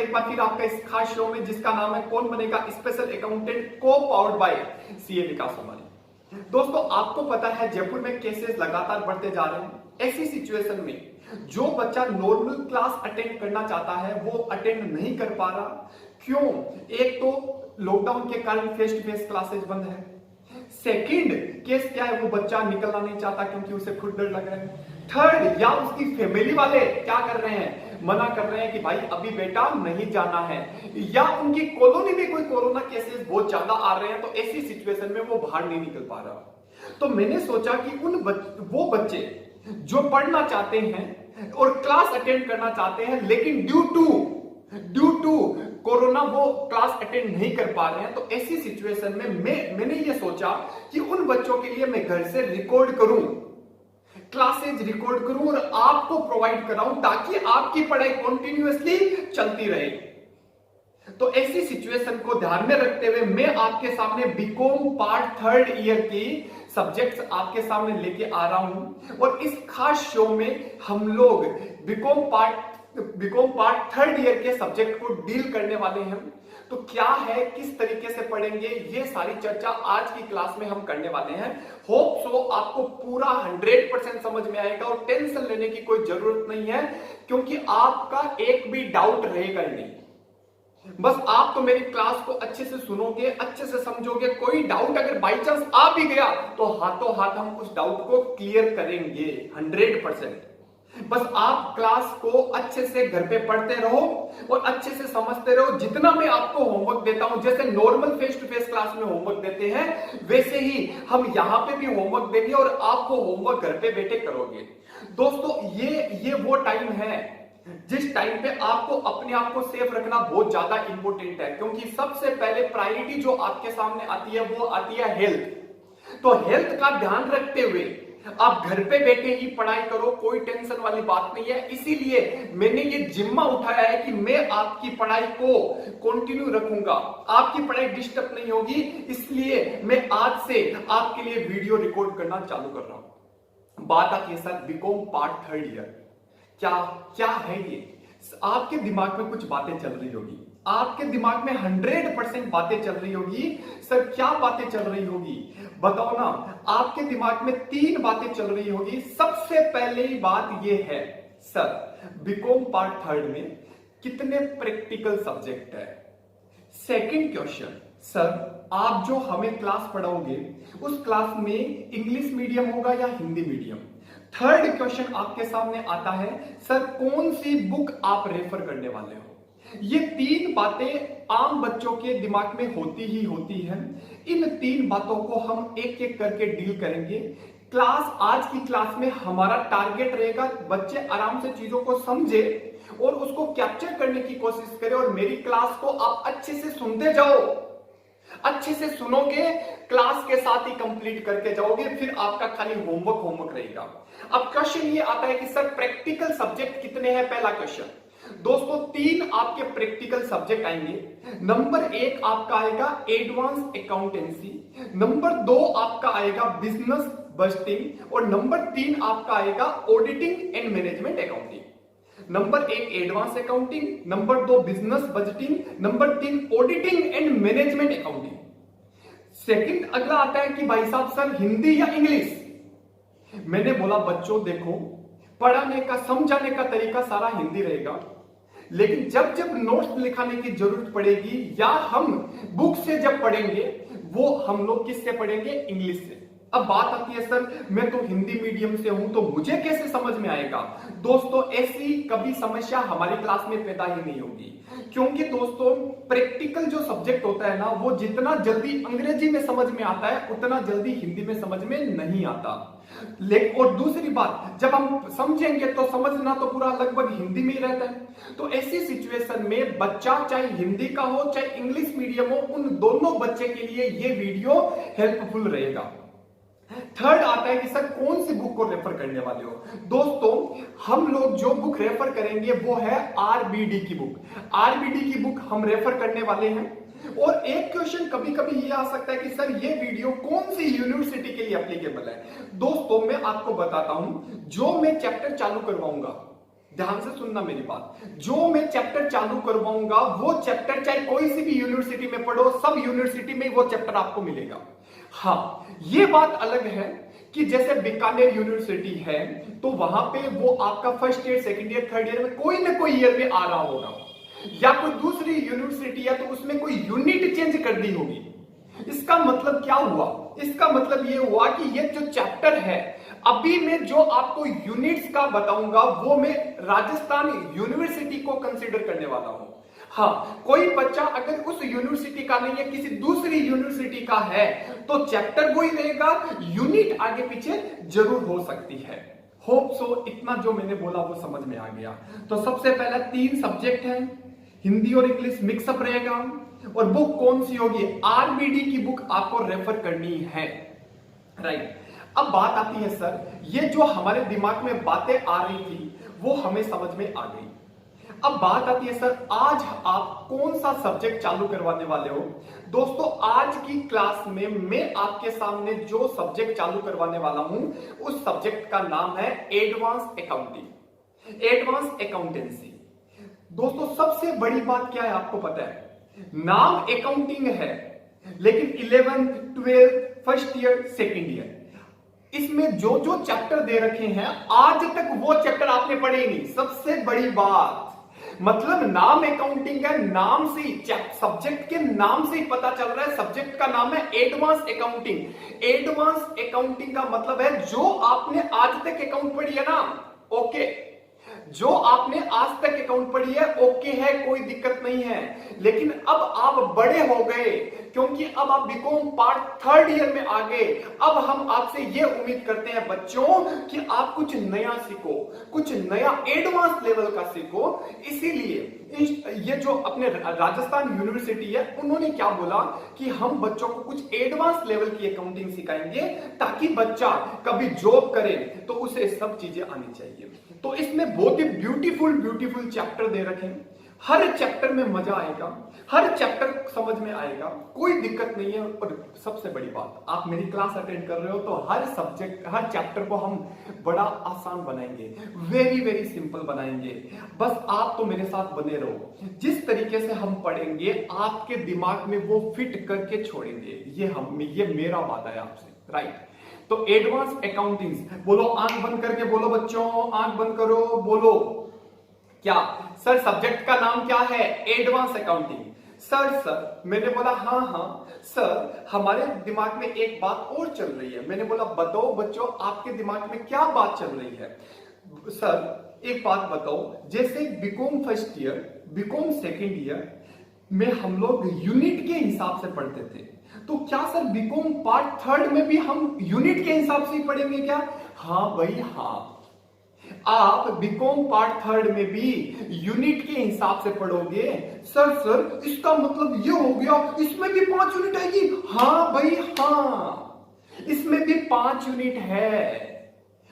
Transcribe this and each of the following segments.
एक बार फिर आपका इस खास शो में जिसका नाम है कौन बनेगा स्पेशल अकाउंटेंट, को पावर्ड बाय सीए विकास सोमानी। दोस्तों आपको पता है जयपुर में केसेस लगातार बढ़ते जा रहे हैं। ऐसी सिचुएशन में जो बच्चा नॉर्मल क्लास अटेंड करना चाहता है वो अटेंड नहीं कर पा रहा। क्यों? एक तो लॉकडाउन के कारण फेस टू फेस क्लासेस बंद है। सेकंड केस क्या है, वो बच्चा निकलना नहीं चाहता क्योंकि उसे खुद डर लग रहा है। थर्ड, या उसकी फैमिली वाले क्या कर रहे हैं, मना कर रहे हैं कि भाई अभी बेटा नहीं जाना है, या उनकी कॉलोनी में कोई कोरोना केसेस बहुत ज्यादा आ रहे हैं, तो ऐसी सिचुएशन में वो बाहर नहीं निकल पा रहा। तो मैंने सोचा कि वो बच्चे जो पढ़ना चाहते हैं और क्लास अटेंड करना चाहते हैं लेकिन ड्यू टू कोरोना वो क्लास अटेंड नहीं कर पा रहे हैं, तो ऐसी सिचुएशन में मैंने ये सोचा कि उन बच्चों के लिए मैं घर से रिकॉर्ड करूं, क्लासेज रिकॉर्ड करूं और आपको प्रोवाइड कराऊं ताकि आपकी पढ़ाई कंटिन्यूअसली चलती रहे। तो ऐसी सिचुएशन को ध्यान में रखते हुए मैं आपके सामने बीकॉम पार्ट थर्ड ईयर की सब्जेक्ट्स आपके सामने लेके आ रहा हूं और इस खास शो में हम लोग बीकॉम पार्ट थर्ड ईयर के सब्जेक्ट को डील करने वाले हैं। तो क्या है, किस तरीके से पढ़ेंगे, ये सारी चर्चा आज की क्लास में हम करने वाले हैं। होप सो आपको पूरा 100% समझ में आएगा और टेंशन लेने की कोई जरूरत नहीं है क्योंकि आपका एक भी डाउट रहेगा ही नहीं। बस आप तो मेरी क्लास को अच्छे से सुनोगे, अच्छे से समझोगे। कोई डाउट अगर बाई चांस आ भी गया तो हाथों हाथ हम उस डाउट को क्लियर करेंगे 100%। बस आप क्लास को अच्छे से घर पे पढ़ते रहो और अच्छे से समझते रहो। जितना मैं आपको होमवर्क देता हूं, जैसे normal face to face class में होमवर्क देते हैं, वैसे ही हम यहां पे भी होमवर्क देंगे और आपको होमवर्क घर पे बैठे करोगे। दोस्तों ये वो टाइम है जिस टाइम पे आपको अपने आप को सेफ रखना बहुत ज्यादा इंपॉर्टेंट है, क्योंकि सबसे पहले प्रायोरिटी जो आपके सामने आती है वो आती है हेल्थ। तो हेल्थ का ध्यान रखते हुए आप घर पे बैठे ही पढ़ाई करो, कोई टेंशन वाली बात नहीं है। इसीलिए मैंने ये जिम्मा उठाया है कि मैं आपकी पढ़ाई को कंटिन्यू रखूंगा, आपकी पढ़ाई डिस्टर्ब नहीं होगी। इसलिए मैं आज से आपके लिए वीडियो रिकॉर्ड करना चालू कर रहा हूं। बात आती है sir BCom part third year, क्या है ये? आपके दिमाग में कुछ बातें चल रही होगी, आपके दिमाग में 100% बातें चल रही होगी। सर क्या बातें चल रही होगी बताओ ना। आपके दिमाग में 3 बातें चल रही होगी। सबसे पहली बात ये है, सर बीकॉम पार्ट थर्ड में कितने प्रैक्टिकल सब्जेक्ट है। सेकंड क्वेश्चन, सर आप जो हमें क्लास पढ़ाओगे उस क्लास में इंग्लिश मीडियम होगा या हिंदी मीडियम। थर्ड क्वेश्चन आपके सामने आता है, सर कौन सी बुक आप रेफर करने वाले हो। ये 3 बातें आम बच्चों के दिमाग में होती ही होती हैं। इन 3 बातों को हम एक एक करके डील करेंगे। आज की क्लास में हमारा टारगेट रहेगा बच्चे आराम से चीजों को समझे और उसको कैप्चर करने की कोशिश करें और मेरी क्लास को आप अच्छे से सुनते जाओ। अच्छे से सुनोगे, क्लास के साथ ही कंप्लीट करके जाओगे, फिर आपका खाली होमवर्क रहेगा। अब क्वेश्चन ये आता है कि सर प्रैक्टिकल सब्जेक्ट कितने हैं। पहला क्वेश्चन दोस्तों, 3 आपके प्रैक्टिकल सब्जेक्ट आएंगे। नंबर 1 आपका आएगा एडवांस अकाउंटेंसी, नंबर 2 आपका आएगा बिजनेस बजटिंग और नंबर 3 आपका आएगा auditing and management accounting. Number 1 advance accounting, number 2 business budgeting, number 3 auditing and management accounting. Second अगला आता है कि भाई साहब सर हिंदी या इंग्लिश। मैंने बोला बच्चों देखो, पढ़ाने का समझाने का तरीका सारा हिंदी रहेगा, लेकिन जब जब नोट्स लिखाने की जरूरत पड़ेगी या हम बुक से जब पढ़ेंगे वो हम लोग किससे पढ़ेंगे, इंग्लिश से। अब बात आती है सर मैं तो हिंदी मीडियम से हूं तो मुझे कैसे समझ में आएगा। दोस्तों ऐसी कभी समस्या हमारी क्लास में पैदा ही नहीं होगी, क्योंकि दोस्तों प्रैक्टिकल जो सब्जेक्ट होता है ना वो जितना जल्दी अंग्रेजी में समझ में आता है उतना जल्दी हिंदी में समझ में नहीं आता। लेकिन और दूसरी बात, जब हम समझेंगे तो समझना तो पूरा लगभग हिंदी में ही रहता है। तो ऐसी सिचुएशन में बच्चा चाहे हिंदी का हो चाहे इंग्लिश मीडियम हो, उन दोनों बच्चे के लिए ये वीडियो हेल्पफुल रहेगा। थर्ड आता है कि सर कौन सी बुक को रेफर करने वाले हो। दोस्तों हम लोग जो बुक रेफर करेंगे वो है आरबीडी की बुक। आरबीडी की बुक हम रेफर करने वाले हैं। और एक क्वेश्चन कभी कभी ये आ सकता है कि सर ये वीडियो कौन सी यूनिवर्सिटी के लिए एप्लीकेबल है। दोस्तों मैं आपको बताता हूं, जो मैं चैप्टर चालू करवाऊंगा, ध्यान से सुनना मेरी बात। जो मैं चैप्टर चालू करवाऊंगा वो चैप्टर चाहे कोई सी भी यूनिवर्सिटी में पढ़ो, सब यूनिवर्सिटी में वो चैप्टर आपको मिलेगा। हाँ, ये बात अलग है कि जैसे बीकानेर यूनिवर्सिटी है तो वहां पे वो आपका first year, second year, third year में कोई ना कोई ईयर में आ रहा होगा, या कोई दूसरी यूनिवर्सिटी है तो उसमें कोई यूनिट चेंज कर दी होगी। इसका मतलब क्या हुआ? इसका मतलब ये हुआ कि ये जो चैप्टर है, अभी मैं जो आपको यूनिट्स का बताऊंगा वो मैं राजस्थान यूनिवर्सिटी को कंसीडर करने वाला हूं। हाँ, कोई बच्चा अगर उस यूनिवर्सिटी का नहीं है, किसी दूसरी यूनिवर्सिटी का है, तो चैप्टर वही रहेगा, यूनिट आगे पीछे जरूर हो सकती है। होप सो इतना जो मैंने बोला वो समझ में आ गया। तो सबसे पहला 3 सब्जेक्ट है, हिंदी और इंग्लिश मिक्सअप रहेगा। और बुक कौन सी होगी? आरबीडी की बुक आपको रेफर करनी है, राइट। अब बात आती है सर, ये जो हमारे दिमाग में बातें आ रही थी वो हमें समझ में आ गई। अब बात आती है सर, आज आप कौन सा सब्जेक्ट चालू करवाने वाले हो? दोस्तों, आज की क्लास में मैं आपके सामने जो सब्जेक्ट चालू करवाने वाला हूं उस सब्जेक्ट का नाम है एडवांस अकाउंटिंग, एडवांस अकाउंटेंसी। दोस्तों, सबसे बड़ी बात क्या है आपको पता है? नाम अकाउंटिंग है लेकिन 11th 12th first year, second year, इसमें जो जो चैप्टर दे रखे हैं आज तक वो चैप्टर आपने पढ़े ही नहीं। सबसे बड़ी बात, मतलब नाम अकाउंटिंग है, नाम से सब्जेक्ट के नाम से ही पता चल रहा है सब्जेक्ट का नाम है एडवांस अकाउंटिंग। एडवांस अकाउंटिंग का मतलब है जो आपने आज तक अकाउंट पढ़ी है ना, ओके, जो आपने आज तक अकाउंट पढ़ी है ओके है, कोई दिक्कत नहीं है। लेकिन अब आप बड़े हो गए, क्योंकि अब आप बीकॉम पार्ट 3rd ईयर में आ गए। अब हम आपसे ये उम्मीद करते हैं बच्चों कि आप कुछ नया सीखो, कुछ नया एडवांस लेवल का सीखो। इसीलिए ये जो अपने राजस्थान यूनिवर्सिटी है उन्होंने क्या बोला कि हम बच्चों को कुछ एडवांस लेवल की अकाउंटिंग सिखाएंगे ताकि बच्चा कभी जॉब करे तो उसे सब चीजें आनी चाहिए। तो इसमें बहुत ही ब्यूटीफुल चैप्टर दे रखे हैं। हर चैप्टर में मजा आएगा, हर चैप्टर समझ में आएगा, कोई दिक्कत नहीं है। और सबसे बड़ी बात, आप मेरी क्लास अटेंड कर रहे हो तो हर सब्जेक्ट, हर चैप्टर को हम बड़ा आसान बनाएंगे, वेरी सिंपल बनाएंगे। बस आप तो मेरे साथ बने रहो। जिस तरीके से हम पढ़ेंगे आपके दिमाग में वो फिट करके छोड़ेंगे, ये मेरा वादा है आपसे, राइट। तो एडवांस अकाउंटिंग, बोलो आंख बंद करके बोलो बच्चों, आंख बंद करो, बोलो क्या सर सब्जेक्ट का नाम क्या है? Advance accounting. सर मैंने बोला हाँ सर, हमारे दिमाग में एक बात और चल रही है। मैंने बोला बताओ बच्चों, आपके दिमाग में क्या बात चल रही है? सर एक बात बताओ, जैसे BCom first year, BCom second year में हम लोग यूनिट के हिसाब से पढ़ते थे, तो क्या सर बीकॉम पार्ट 3rd में भी हम यूनिट के हिसाब से ही पढ़ेंगे क्या? हाँ भाई हाँ, आप बीकॉम पार्ट 3rd में भी यूनिट के हिसाब से पढ़ोगे। सर इसका मतलब ये हो गया इसमें भी 5 यूनिट आएगी? हाँ भाई हाँ, इसमें भी 5 यूनिट है।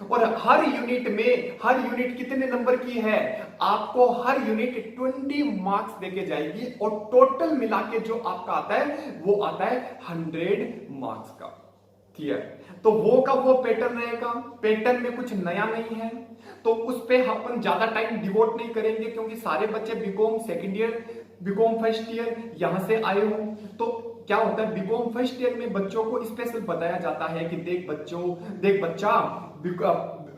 और हर यूनिट कितने नंबर की है? आपको हर यूनिट 20 मार्क्स देके जाएगी और टोटल मिला के जो आपका आता है वो आता है 100 मार्क्स का। क्लियर? तो वो का वो पैटर्न रहेगा, पैटर्न में कुछ नया नहीं है, तो उस पे अपन ज्यादा टाइम डिवोट नहीं करेंगे, क्योंकि सारे बच्चे BCom second year, BCom first year यहां से आए हो। तो क्या होता है, बीकॉम फर्स्ट ईयर में बच्चों को स्पेशल बताया जाता है कि देख बच्चा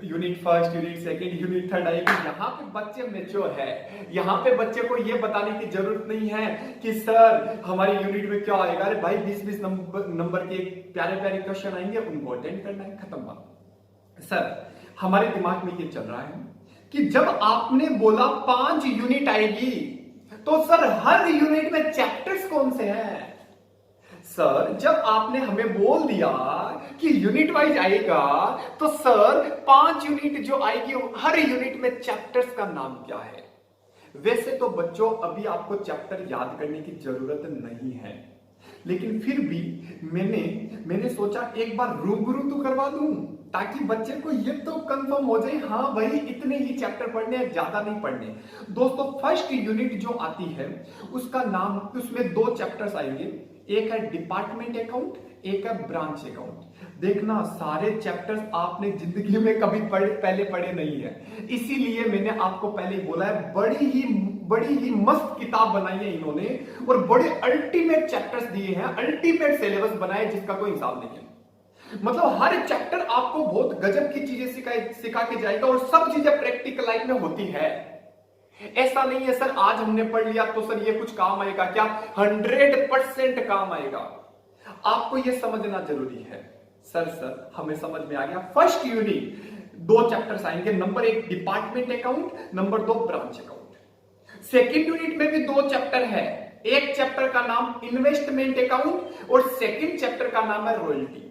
unit first, unit second, unit third आएगी। यहाँ पे बच्चे मैच्योर है, यहाँ पे बच्चे को ये बताने की जरूरत नहीं है कि सर हमारी यूनिट में क्या आएगा। अरे भाई 20-20 नंबर के प्यारे क्वेश्चन आएंगे, उनको अटेंड करना है, खत्म बात। सर हमारे दिमाग में ये चल रहा है कि जब आपने बोला 5 यूनिट आएगी तो सर हर यूनिट में चैप्टर्स कौन से हैं? सर जब आपने हमें बोल दिया कि यूनिट वाइज आएगा तो सर 5 यूनिट जो आएगी हर यूनिट में चैप्टर्स का नाम क्या है? वैसे तो बच्चों अभी आपको चैप्टर याद करने की जरूरत नहीं है, लेकिन फिर भी मैंने सोचा एक बार रूबरू तो करवा दूं ताकि बच्चे को ये तो कंफर्म हो जाए हाँ भाई इतने ही चैप्टर पढ़ने हैं, ज्यादा नहीं पढ़ने। दोस्तों फर्स्ट यूनिट जो आती है उसका नाम, उसमें 2 चैप्टर्स आएंगे, एक है डिपार्टमेंट अकाउंट, एक है ब्रांच अकाउंट। देखना सारे चैप्टर्स आपने जिंदगी में कभी पहले पढ़े नहीं है, इसीलिए मैंने आपको पहले ही बोला है बड़ी ही मस्त किताब बनाई है इन्होंने और बड़े अल्टीमेट चैप्टर्स दिए हैं, अल्टीमेट सिलेबस बनाए जिसका कोई हिसाब नहीं है। मतलब हर चैप्टर आपको बहुत गजब की चीजें सिखा के जाएगा और सब चीजें प्रैक्टिकल लाइफ में होती है। ऐसा नहीं है सर आज हमने पढ़ लिया तो सर ये कुछ काम आएगा, क्या 100% काम आएगा। आपको ये समझना जरूरी है। सर हमें समझ में आ गया। फर्स्ट यूनिट 2 चैप्टर्स आएंगे, number 1 department account, number 2 branch account. Second unit में भी 2 चैप्टर है, एक चैप्टर का नाम इन्वेस्टमेंट अकाउंट और सेकेंड चैप्टर का नाम है रॉयल्टी।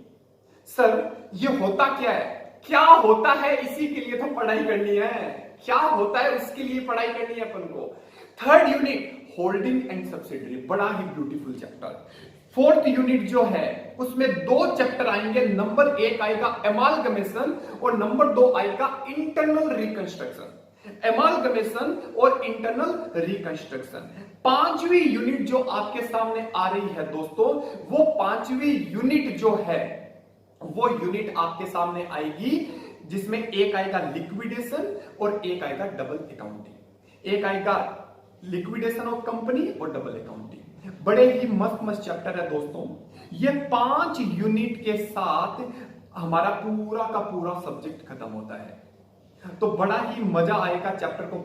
सर ये होता क्या है, क्या होता है, इसी के लिए तो पढ़ाई करनी है, क्या होता है उसके लिए पढ़ाई करनी है अपन को। Third unit holding and subsidiary, बड़ा ही ब्यूटीफुल चैप्टर। फोर्थ यूनिट जो है उसमें 2 चैप्टर आएंगे, नंबर 1 आएगा एमालगमेशन और नंबर 2 आएगा इंटरनल रिकंस्ट्रक्शन। एमालगमेशन और इंटरनल रिकंस्ट्रक्शन 5वीं यूनिट जो आपके सामने आ रही है दोस्तों, वो 5वीं यूनिट जो है वो यूनिट आपके सामने आएगी जिसमें एक आएगा लिक्विडेशन और एक आएगा डबल अकाउंटिंग। एक आएगा लिक्विडेशन ऑफ कंपनी और डबल अकाउंटिंग। बड़े ही मस्त चैप्टर है दोस्तों। ये 5 यूनिट के साथ हमारा पूरा का पूरा सब्जेक्ट खत्म होता है, तो बड़ा ही मजा आएगा चैप्टर को